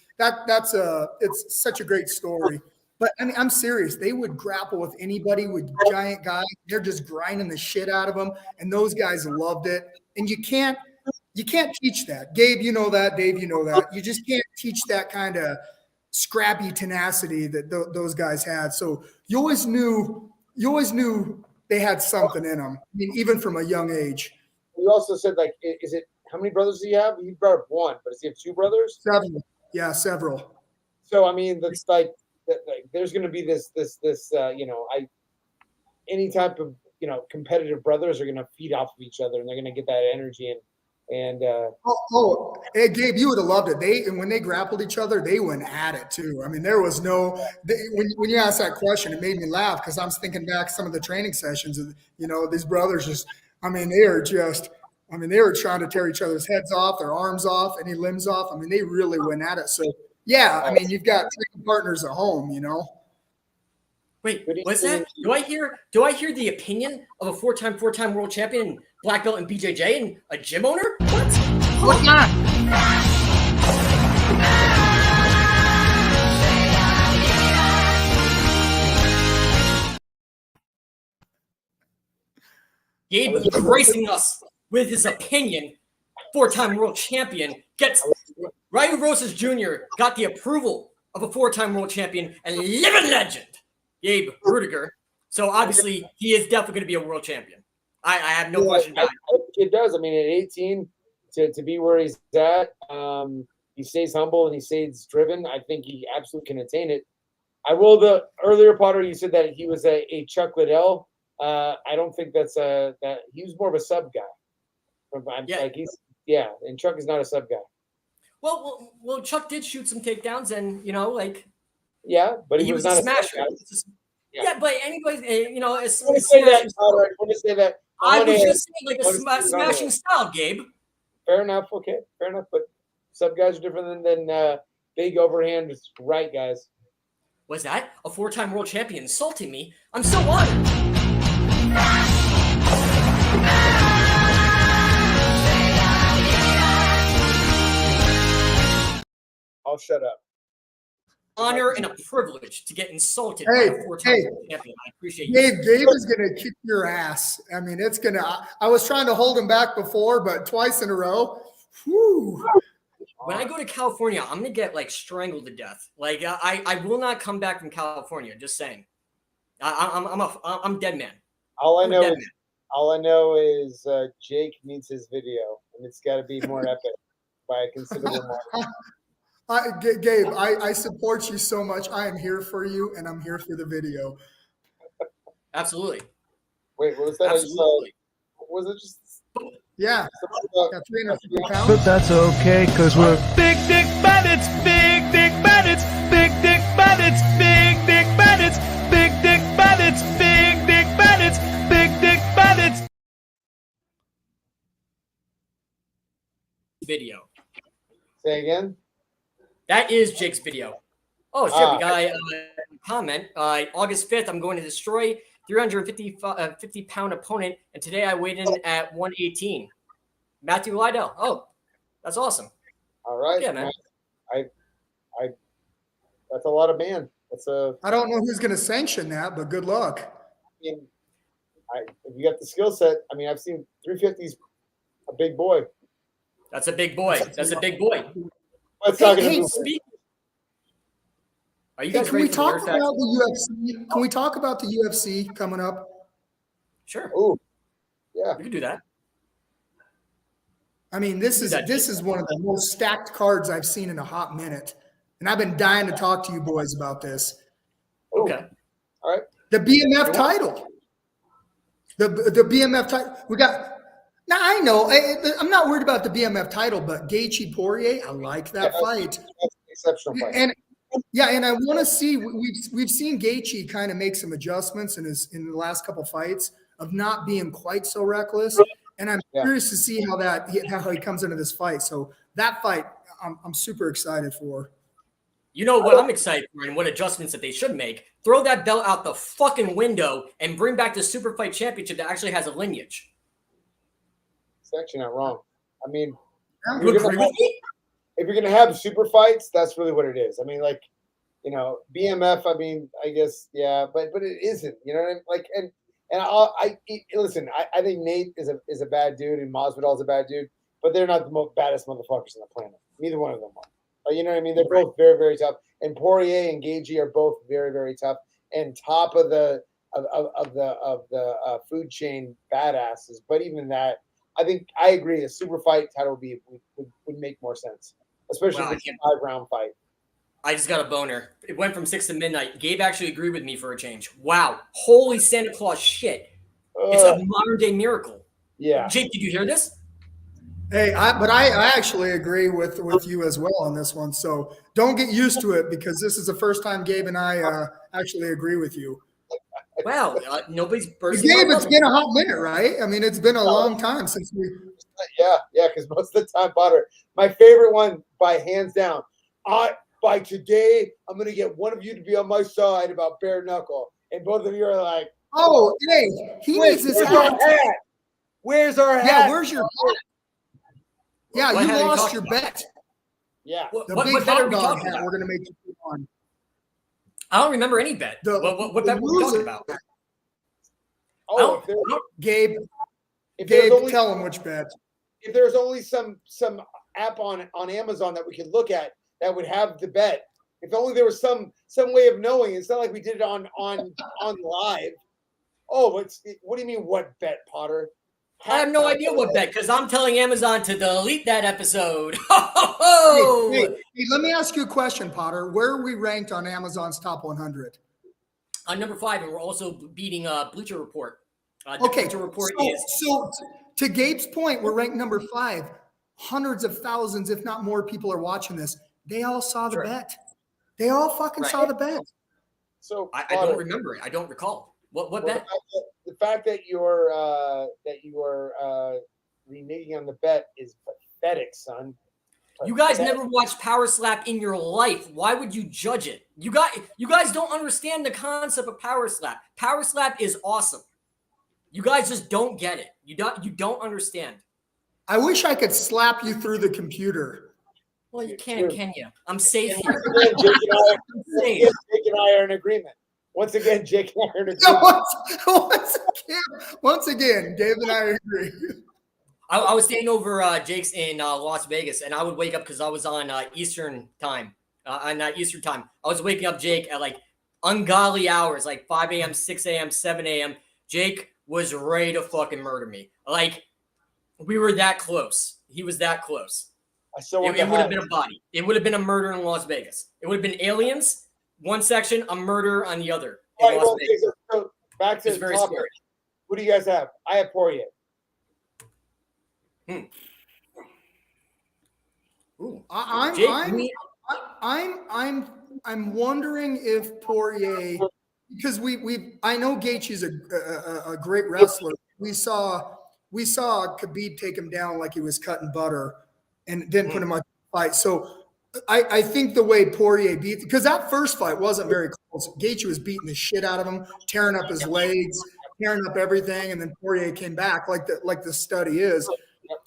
F: such a great story. But I mean, I'm serious. They would grapple with anybody, with giant guys. They're just grinding the shit out of them, and those guys loved it. And you can't teach that. Gabe, you know that. Dave, you know that. You just can't teach that kind of scrappy tenacity that those guys had. So you always knew they had something in them. I mean, even from a young age.
E: You also said, like, is it, how many brothers do you have? You brought up one, but does he have two brothers?
F: Several. Yeah, several.
E: So I mean, that's like there's going to be this you know, any type of, you know, competitive brothers are going to feed off of each other, and they're going to get that energy and
F: hey, Gabe, you would have loved it. When they grappled each other, they went at it too. I mean, there was when you asked that question, it made me laugh, because I'm thinking back some of the training sessions, and you know, these brothers just, I mean, they were trying to tear each other's heads off, their arms off, any limbs off. I mean, they really went at it. So yeah, I mean, you've got training partners at home, you know.
D: Wait, what's that? Do I hear the opinion of a four-time world champion, black belt in BJJ, and a gym owner? What's that? Gabe is gracing us with his opinion. Four-time world champion gets Rau Rosas Jr. got the approval of a four-time world champion and living legend, Gabe Rudiger. So obviously he is definitely going to be a world champion. I have no question about it.
E: It does. I mean, at 18, to be where he's at, he stays humble and he stays driven. I think he absolutely can attain it. I will. The earlier Potter, you said that he was a Chuck Liddell. I don't think that's that. He was more of a sub guy.
D: Yeah.
E: Like and Chuck is not a sub guy.
D: Well, Chuck did shoot some takedowns, and
E: but
D: he
E: was
D: was
E: not
D: a smasher.
E: Yeah,
D: but anyways,
E: I want to say that. I want to say that.
D: I was just saying, like a smashing style, Gabe.
E: Fair enough. Okay, fair enough. But sub guys are different than big overhand right guys.
D: Was that a 4-time world champion insulting me? I'm so honored.
E: I'll shut up.
D: Honor and a privilege to get insulted by a 4-time world champion. I appreciate you.
F: Gabe is going to kick your ass. I mean, it's going to. I was trying to hold him back before, but twice in a row. Whew.
D: When I go to California, I'm gonna get like strangled to death. Like I will not come back from California. Just saying, I'm dead man.
E: All I know is Jake needs his video, and it's got to be more epic by a considerable margin.
F: Gabe, I support you so much. I am here for you, and I'm here for the video.
D: Absolutely.
E: Wait, what was that?
D: Absolutely.
E: Was it just?
F: Yeah. Got 350 pounds.
H: But that's okay, because we're big dick bandits, big dick bandits, big dick bandits, big dick bandits, big dick bandits, big dick bandits, big dick bandits.
D: Video.
E: Say again?
D: That is Jake's video. Oh, shit. We got a comment. August 5th, I'm going to destroy 350-pound opponent, and today I weighed in at 118. Matthew Lydell. Oh, that's awesome.
E: All right.
D: Yeah, man.
E: I that's a lot of man.
F: I don't know who's going to sanction that, but good luck.
E: I mean, if you got the skill set, I mean, I've seen 350's a big boy.
D: That's a big boy. That's a big boy.
E: Let's talk about
D: Are you guys
F: can
D: ready
F: we
D: for
F: talk
D: the
F: about the UFC? Can we talk about the UFC coming up?
D: Sure.
E: Oh, yeah.
D: We can do that.
F: I mean, this is one of the most stacked cards I've seen in a hot minute, and I've been dying to talk to you boys about this.
D: Okay.
E: All right.
F: The BMF title. The BMF title. We got. Now I know I'm not worried about the BMF title, but Gaethje Poirier, I like that fight.
E: That's an exceptional fight.
F: And I want to see. We've seen Gaethje kind of make some adjustments in the last couple fights of not being quite so reckless. And I'm curious to see how he comes into this fight. So that fight, I'm super excited for.
D: You know what I'm excited for and what adjustments that they should make? Throw that belt out the fucking window and bring back the Super Fight Championship that actually has a lineage.
E: It's actually not wrong. I mean,
D: you agree with me?
E: If you're going to have super fights, that's really what it is. I mean, like, BMF, I mean, I guess, yeah, but it isn't, you know what I mean? Like, listen, I think Nate is a bad dude and Masvidal's a bad dude, but they're not the most baddest motherfuckers on the planet. Neither one of them are. You know what I mean? They're both very, very tough. And Poirier and Gaethje are both very, very tough and top of the food chain badasses. But even that, I think I agree. A super fight title would make more sense, especially if it's a 5-round fight.
D: I just got a boner. It went from 6 to midnight. Gabe actually agreed with me for a change. Wow. Holy Santa Claus shit. It's a modern day miracle.
E: Yeah.
D: Jake, did you hear this?
F: Hey, I actually agree with you as well on this one. So don't get used to it because this is the first time Gabe and I actually agree with you.
D: Wow. Nobody's bursting.
F: Gabe, it's been a hot minute, right? I mean, it's been a long time since we.
E: Yeah, because most of the time, Potter, my favorite one by hands down. By today, I'm going to get one of you to be on my side about bare knuckle. And both of you are like,
F: oh, hey, he needs his hat.
E: Where's our hat?
F: Yeah, where's your hat? Yeah,
D: what
F: you lost your
D: about?
F: bet.
E: Yeah.
F: The big hot dog hat we're going to make you put on.
D: I don't remember any bet. What bet were we talking about?
E: Oh,
F: Gabe, tell him which bet.
E: If there's only some app on Amazon that we could look at that would have the bet. If only there was some way of knowing. It's not like we did it on live. Oh, what do you mean what bet, Potter?
D: I have no idea what bet because I'm telling Amazon to delete that episode.
F: Hey, let me ask you a question, Potter. Where are we ranked on Amazon's top 100?
D: On number 5, and we're also beating Bleacher Report.
F: Okay,
D: Bleacher Report
F: so to Gabe's point, we're ranked number 5. Hundreds of thousands, if not more, people are watching this. They all saw the bet. They all fucking saw the bet.
E: So
D: I don't remember it. I don't recall. What bet?
E: The fact that you are reneging on the bet is pathetic, son.
D: You guys never watched Power Slap in your life. Why would you judge it? You guys don't understand the concept of Power Slap. Power Slap is awesome. You guys just don't get it. You don't understand.
F: I wish I could slap you through the computer.
D: Well, you can't, can you? I'm safe here.
E: Jake and I are in agreement. Once again, Jake and I are in agreement.
F: Once again, Gabe and I agree.
D: I was staying over Jake's in Las Vegas, and I would wake up because I was on Eastern time. I was waking up Jake at like ungodly hours, like 5 a.m., 6 a.m., 7 a.m. Jake was ready to fucking murder me. Like, we were that close. He was that close. It would have been a body. It would have been a murder in Las Vegas. It would have been aliens, one section, a murder on the other.
E: All right, well, so back to the topic.
D: Scary.
E: Who do you guys have? I have Poirier.
D: Ooh.
F: I'm wondering if Poirier, because I know Gaethje's a great wrestler. We saw Khabib take him down like he was cutting butter, and then put him on the fight. So I think the way Poirier beat, because that first fight wasn't very close. Gaethje was beating the shit out of him, tearing up his legs, tearing up everything, and then Poirier came back like the stud he is.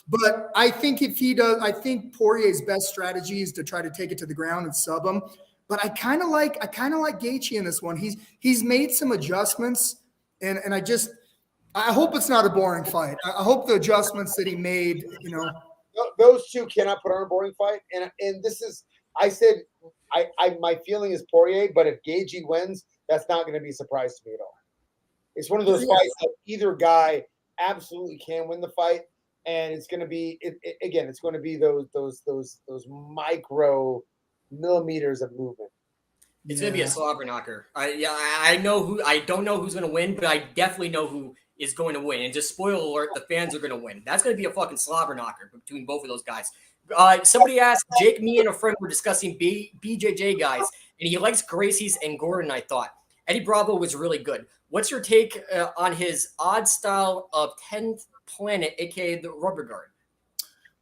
F: But I think if he does, I think Poirier's best strategy is to try to take it to the ground and sub him. But I kind of like Gaethje in this one. He's made some adjustments, and I hope it's not a boring fight. I hope the adjustments that he made,
E: those two cannot put on a boring fight. And this is, I said, my feeling is Poirier, but if Gaethje wins, that's not going to be a surprise to me at all. It's one of those fights that either guy absolutely can win the fight. And it's going to be it's going to be those micro millimeters of movement.
D: It's going to be a slobber knocker. I don't know who's going to win, but I definitely know who is going to win. And just spoiler alert, the fans are going to win. That's going to be a fucking slobber knocker between both of those guys. Somebody asked Jake, me and a friend were discussing BJJ guys, and he likes Gracie's and Gordon. I thought Eddie Bravo was really good. What's your take on his odd style of 10th Planet, aka the rubber guard?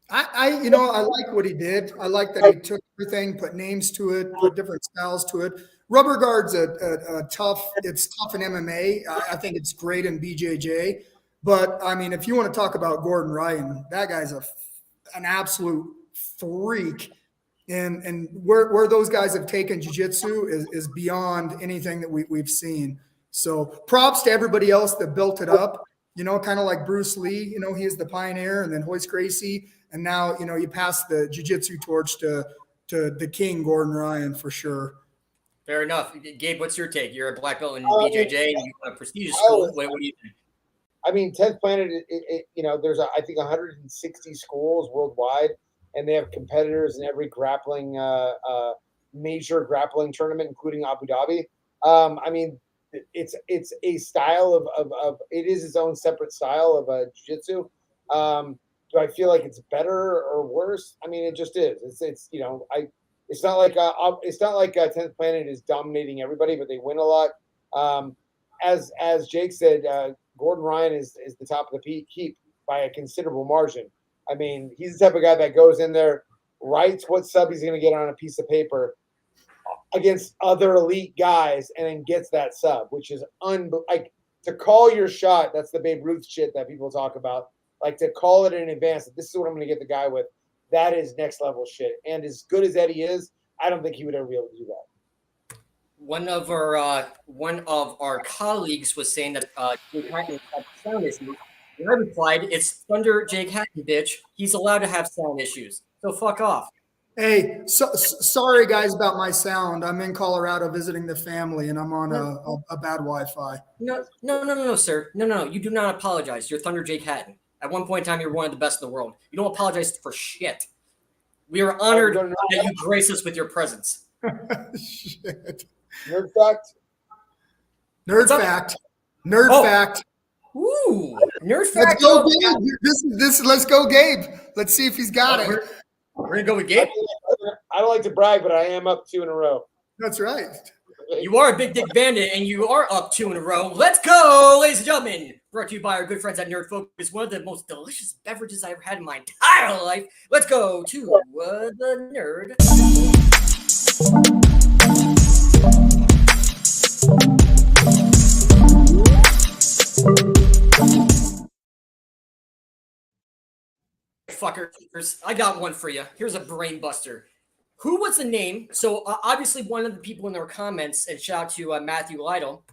F: I like what he did. I like that he took everything, put names to it, put different styles to it. Rubber guard's a tough. It's tough in MMA. I think it's great in BJJ. But I mean, if you want to talk about Gordon Ryan, that guy's an absolute freak. And where those guys have taken jiu-jitsu is beyond anything that we've seen. So props to everybody else that built it up. Kind of like Bruce Lee, he is the pioneer, and then Royce Gracie. And now, you pass the jiu-jitsu torch to the king, Gordon Ryan, for sure.
D: Fair enough. Gabe, what's your take? You're a black belt in BJJ, and you want a prestigious school. What do you think?
E: I mean, 10th Planet, there's, I think, 160 schools worldwide, and they have competitors in every grappling, major grappling tournament, including Abu Dhabi. I mean, it's a style of it is its own separate style of jiu-jitsu. Do I feel like it's better or worse? I mean, it just is. It's it's not like 10th Planet is dominating everybody, but they win a lot. As Jake said, Gordon Ryan is the top of the heap by a considerable margin. I mean, he's the type of guy that goes in there, writes what sub he's going to get on a piece of paper against other elite guys, and then gets that sub, which is like to call your shot. That's the Babe Ruth shit that people talk about. Like to call it in advance that this is what I'm going to get the guy with. That is next level shit. And as good as Eddie is, I don't think he would ever be able to do that.
D: One of our colleagues was saying that Jake Hatton had sound issues. And I replied, "It's Thunder Jake Hatton, bitch. He's allowed to have sound issues. So fuck off."
F: Hey, sorry guys about my sound. I'm in Colorado visiting the family, and I'm on a bad Wi-Fi.
D: No, sir. No. You do not apologize. You're Thunder Jake Hatton. At one point in time, you were one of the best in the world. You don't apologize for shit. We are honored that you grace us with your presence.
F: Shit.
E: Nerd fact.
F: Nerd fact. Nerd fact.
D: Ooh, nerd fact.
F: Let's go, Gabe. Let's go, Gabe. Let's see if he's got it.
D: We're gonna go with Gabe.
E: I don't like to brag, but I am up 2 in a row.
F: That's right.
D: You are a big dick bandit, and you are up 2 in a row. Let's go, ladies and gentlemen. Brought to you by our good friends at Nerd Focus. One of the most delicious beverages I've ever had in my entire life. Let's go to the nerd. Fuckers, I got one for you. Here's a brain buster. Who was the name? So obviously one of the people in their comments, and shout out to Matthew Lytle,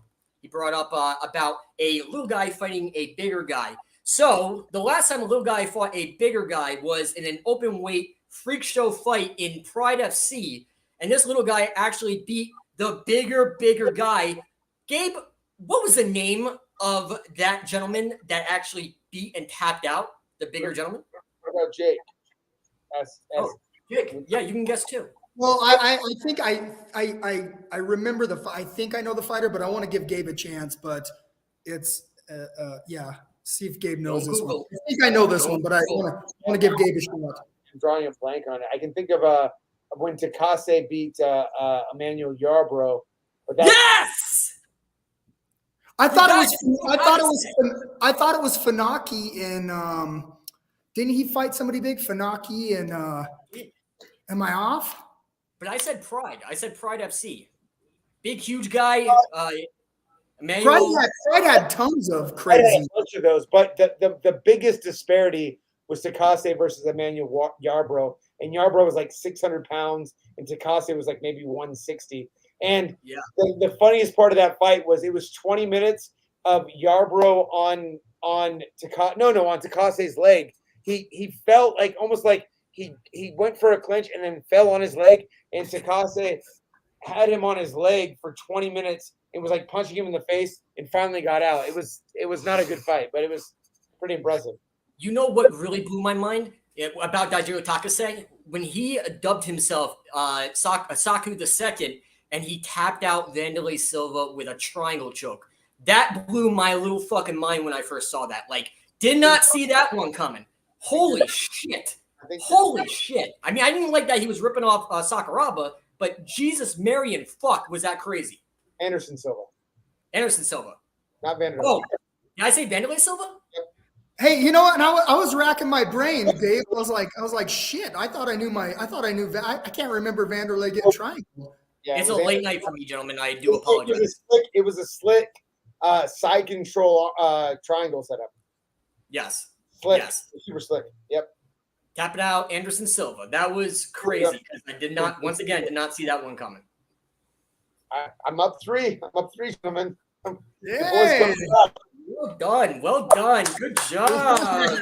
D: he brought up about a little guy fighting a bigger guy. So the last time a little guy fought a bigger guy was in an open weight freak show fight in Pride FC. And this little guy actually beat the bigger guy. Gabe, what was the name of that gentleman that actually beat and tapped out the bigger gentleman?
E: What about Jake?
D: Jake. Yeah, you can guess too.
F: Well, I think I remember I think I know the fighter, but I want to give Gabe a chance. But it's yeah. See if Gabe knows this one. I think I know this one, but I want to give Gabe a shot.
E: I'm drawing a blank on it. I can think of when Takase beat Emmanuel Yarbrough. But
D: yes.
F: I thought it was Funaki in. Didn't he fight somebody big? Funaki and. Am I off?
D: But I said Pride. I said Pride FC. Big, huge guy. Emmanuel.
F: Pride had tons of crazy.
E: I had a bunch of those, but the biggest disparity was Takase versus Emmanuel Yarbrough. And Yarbrough was like 600 pounds, and Takase was like maybe 160. And the funniest part of that fight was it was 20 minutes of Yarbrough on Takase's leg. He felt like almost like he went for a clinch and then fell on his leg, and Takase had him on his leg for 20 minutes and was like punching him in the face and finally got out. It was not a good fight, but it was pretty impressive. You know what really blew my mind about Daijiro Takase? When he dubbed himself Saku II and he tapped out Vanderlei Silva with a triangle choke. That blew my little fucking mind when I first saw that. Like, did not see that one coming. Holy shit. Holy shit. I mean, I didn't like that he was ripping off Sakuraba, but Jesus, Mary, and fuck, was that crazy. Anderson Silva. Not Vanderlei. Oh, did I say Vanderlei Silva? Yep.
F: Hey, you know what? And I was racking my brain, Dave. I was like, shit. I can't remember Vanderlei getting triangle.
E: Yeah,
D: it's a late night for me, gentlemen. I do apologize.
E: It was a slick side control triangle setup.
D: Yes.
E: Slick.
D: Yes.
E: Super slick. Yep.
D: Tapping out Anderson Silva. That was crazy. I did not see that one coming. I'm up 3. Gentlemen.
F: Yeah.
D: Well done. Good job.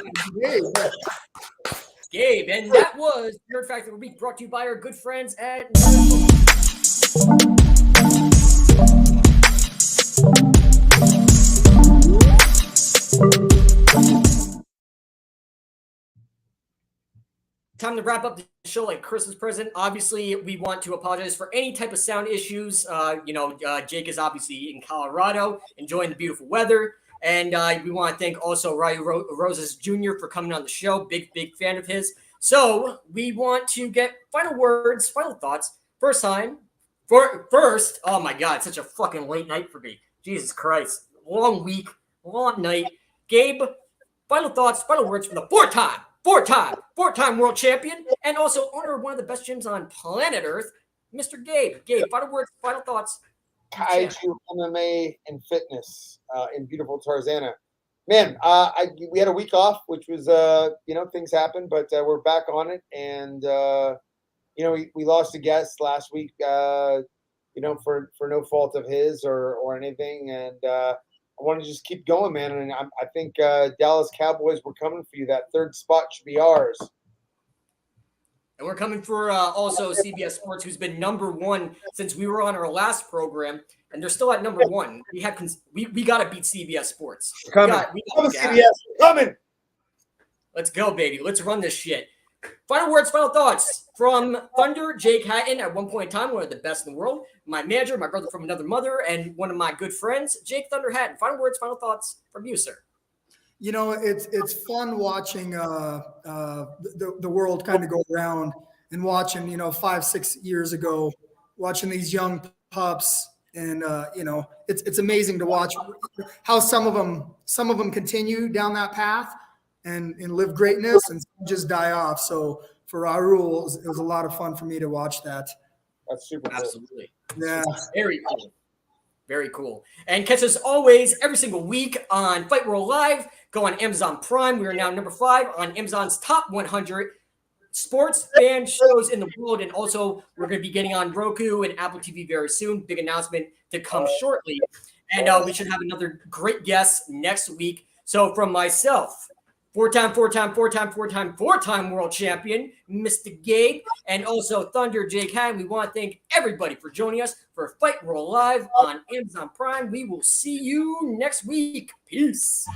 D: Gabe. And that was Nerd Factor of the Week, brought to you by our good friends at Time to wrap up the show like Christmas present. Obviously, we want to apologize for any type of sound issues. Jake is obviously in Colorado, enjoying the beautiful weather. And we want to thank also Raul Rosas Jr. for coming on the show. Big fan of his. So we want to get final words, final thoughts. First, oh my God, such a fucking late night for me. Jesus Christ. Long week, long night. Gabe, final thoughts, final words from the four-time world champion, and also owner of one of the best gyms on planet Earth, Mr. Gabe. Gabe, final words, final thoughts.
E: Kaiju, MMA, and fitness in beautiful Tarzana. Man, we had a week off, which was, things happen, but we're back on it. And, we lost a guest last week, for no fault of his or anything. And I want to just keep going, man. And I think Dallas Cowboys, we're coming for you. That third spot should be ours.
D: And we're coming for also CBS Sports, who's been number 1 since we were on our last program, and they're still at number 1. We got to beat CBS Sports.
E: Coming. CBS. Coming.
D: Let's go, baby. Let's run this shit. Final words, final thoughts from Thunder, Jake Hatton, at one point in time, one of the best in the world. My manager, my brother from another mother, and one of my good friends, Jake Thunder Hatton. Final words, final thoughts from you, sir.
F: You know, it's fun watching the world kind of go around and watching, 5-6 years ago, watching these young pups, and it's amazing to watch how some of them continue down that path and live greatness, and just die off. So for Raul, it was a lot of fun for me to watch that.
E: That's super cool.
D: Absolutely.
F: Yeah.
D: Very cool. Very cool. And catch us always every single week on Fight World Live. Go on Amazon Prime. We are now number 5 on Amazon's top 100 sports fan shows in the world. And also, we're going to be getting on Roku and Apple TV very soon. Big announcement to come shortly. And we should have another great guest next week. So from myself, four-time world champion, Mr. Gabe, and also Thunder Jake Hatton. We want to thank everybody for joining us for Fight World Live on Amazon Prime. We will see you next week. Peace.